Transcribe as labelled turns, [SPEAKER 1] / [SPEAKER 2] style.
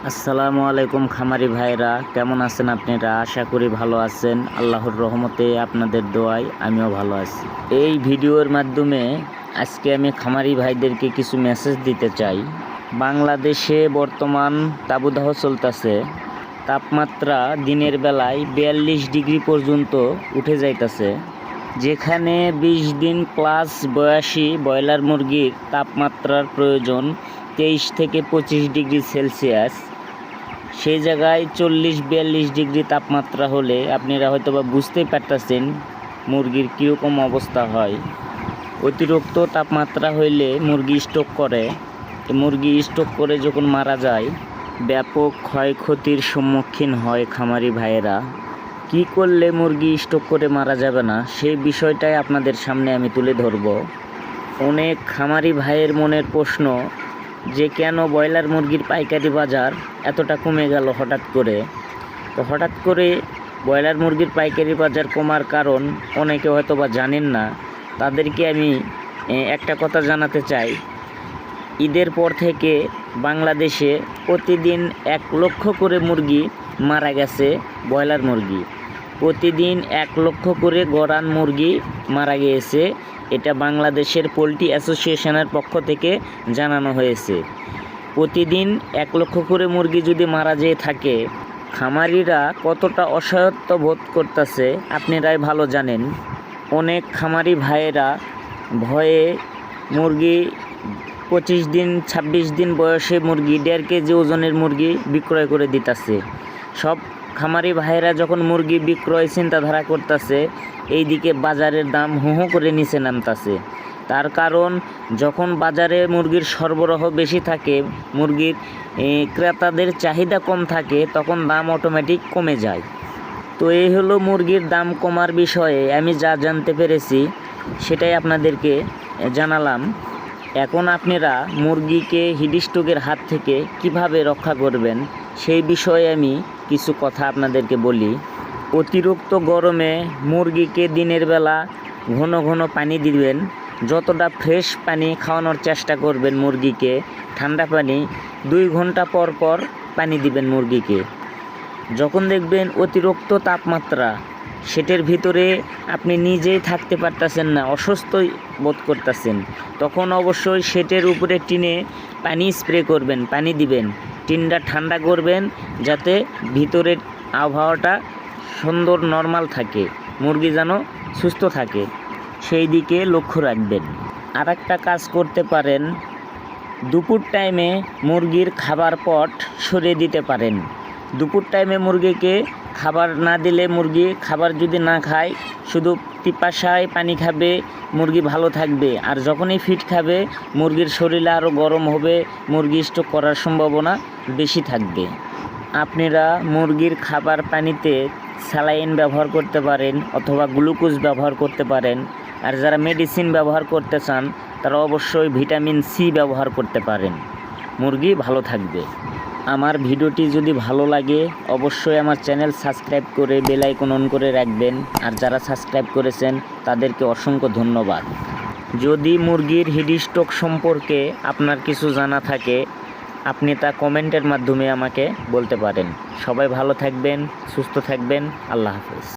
[SPEAKER 1] আসসালামু আলাইকুম খামারি ভাইরা, কেমন আছেন আপনারা? আশা করি ভালো আছেন। আল্লাহর রহমতে আপনাদের দোয়ায় আমিও ভালো আছি। এই ভিডিওর মাধ্যমে আজকে আমি খামারি ভাইদেরকে কিছু মেসেজ দিতে চাই। বাংলাদেশে বর্তমান তাবুদাহ চলতেছে। তাপমাত্রা দিনের বেলায় 42 ডিগ্রি পর্যন্ত উঠে যাইতেছে, যেখানে 20 দিন প্লাস বয়সী ব্রয়লার মুরগির তাপমাত্রার প্রয়োজন 23 থেকে 25 ডিগ্রি সেলসিয়াস। সেই জায়গায় 40-42 ডিগ্রি তাপমাত্রা হলে আপনারা হয়তো বা বুঝতেই পারতেছেন মুরগির কীরকম অবস্থা হয়। অতিরিক্ত তাপমাত্রা হইলে মুরগি স্ট্রোক করে। মুরগি স্ট্রোক করে যখন মারা যায়, ব্যাপক ক্ষয়ক্ষতির সম্মুখীন হয় খামারি ভাইয়েরা। কি করলে মুরগি স্ট্রোক করে মারা যাবে না, সেই বিষয়টাই আপনাদের সামনে আমি তুলে ধরব। অনেক খামারি ভাইয়ের মনের প্রশ্ন যে কেন ব্রয়লার মুরগির পাইকারি বাজার এতটা কমে গেল হঠাৎ করে। তো হঠাৎ করে ব্রয়লার মুরগির পাইকারি বাজার কমার কারণ অনেকে হয়তো বা জানেন না। তাদেরকে আমি একটা কথা জানাতে চাই। ঈদের পর থেকে বাংলাদেশে প্রতিদিন 1 লক্ষ করে মুরগি মারা গেছে। ব্রয়লার মুরগি প্রতিদিন 1 লক্ষ করে গড়ান মুরগি মারা গিয়েছে। এটা বাংলাদেশের পোলট্রি অ্যাসোসিয়েশনের পক্ষ থেকে জানানো হয়েছে। প্রতিদিন 1 লক্ষ করে মুরগি যদি মারা যেয়ে থাকে, খামারিরা কতটা অসহায়ত্ব বোধ করতেছে আপনারাই ভালো জানেন। অনেক খামারি ভাইয়েরা ভয়ে মুরগি 25 দিন 26 দিন বয়সে মুরগি 1.5 কেজি ওজনের মুরগি বিক্রয় করে দিতেছে। সব খামারি ভাইয়েরা যখন মুরগি বিক্রয় চিন্তাধারা করতেছে, এইদিকে বাজারের দাম হু হু করে নিচে নামতেছে। তার কারণ যখন বাজারে মুরগির সরবরাহ বেশি থাকে, মুরগির ক্রেতাদের চাহিদা কম থাকে, তখন দাম অটোমেটিক কমে যায়। তো এই হলো মুরগির দাম কমার বিষয়ে আমি যা জানতে পেরেছি সেটাই আপনাদেরকে জানালাম। এখন আপনারা মুরগিকে হিট স্ট্রোকের হাত থেকে কিভাবে রক্ষা করবেন সেই বিষয়ে আমি কিছু কথা আপনাদেরকে বলি। অতিরিক্ত গরমে মুরগিকে দিনের বেলা ঘন ঘন পানি দিবেন। যতটা ফ্রেশ পানি খাওয়ানোর চেষ্টা করবেন মুরগিকে, ঠান্ডা পানি 2 ঘন্টা পর পর পানি দিবেন মুরগিকে। যখন দেখবেন অতিরিক্ত তাপমাত্রা, সেটার ভিতরে আপনি নিজেই থাকতে পারতেছেন না, অসুস্থ বোধ করতেছেন, তখন অবশ্যই সেটের উপরে টিনে পানি স্প্রে করবেন, পানি দিবেন। টিনটা ঠান্ডা করবেন যাতে ভিতরের আবহাওয়াটা সুন্দর নরমাল থাকে, মুরগি যেন সুস্থ থাকে, সেই দিকে লক্ষ্য রাখবেন। আর একটা কাজ করতে পারেন, দুপুর টাইমে মুরগির খাবার পট সরিয়ে দিতে পারেন। দুপুর টাইমে মুরগিকে খাবার না দিলে, মুরগি খাবার যদি না খায়, শুধু পিপাসায় পানি খাবে, মুরগি ভালো থাকবে। আর যখনই ফিড খাবে, মুরগির শরীরে আরও গরম হবে, মুরগি স্ট্রোক করার সম্ভাবনা বেশি থাকবে। আপনারা মুরগির খাবার পানিতে স্যালাইন ব্যবহার করতে পারেন অথবা গ্লুকোজ ব্যবহার করতে পারেন। আর যারা মেডিসিন ব্যবহার করতে চান তারা অবশ্যই ভিটামিন সি ব্যবহার করতে পারেন। মুরগি ভালো থাকবে। আমার ভিডিওটি যদি ভালো লাগে অবশ্যই আমার চ্যানেল সাবস্ক্রাইব করে বেল আইকন অন করে রাখবেন। আর যারা সাবস্ক্রাইব করেছেন তাদেরকে অসংখ্য ধন্যবাদ। যদি মুরগির হিট স্ট্রোক সম্পর্কে আপনার কিছু জানা থাকে, আপনি তা কমেন্টের মাধ্যমে আমাকে বলতে পারেন। সবাই ভালো থাকবেন, সুস্থ থাকবেন। আল্লাহ হাফেজ।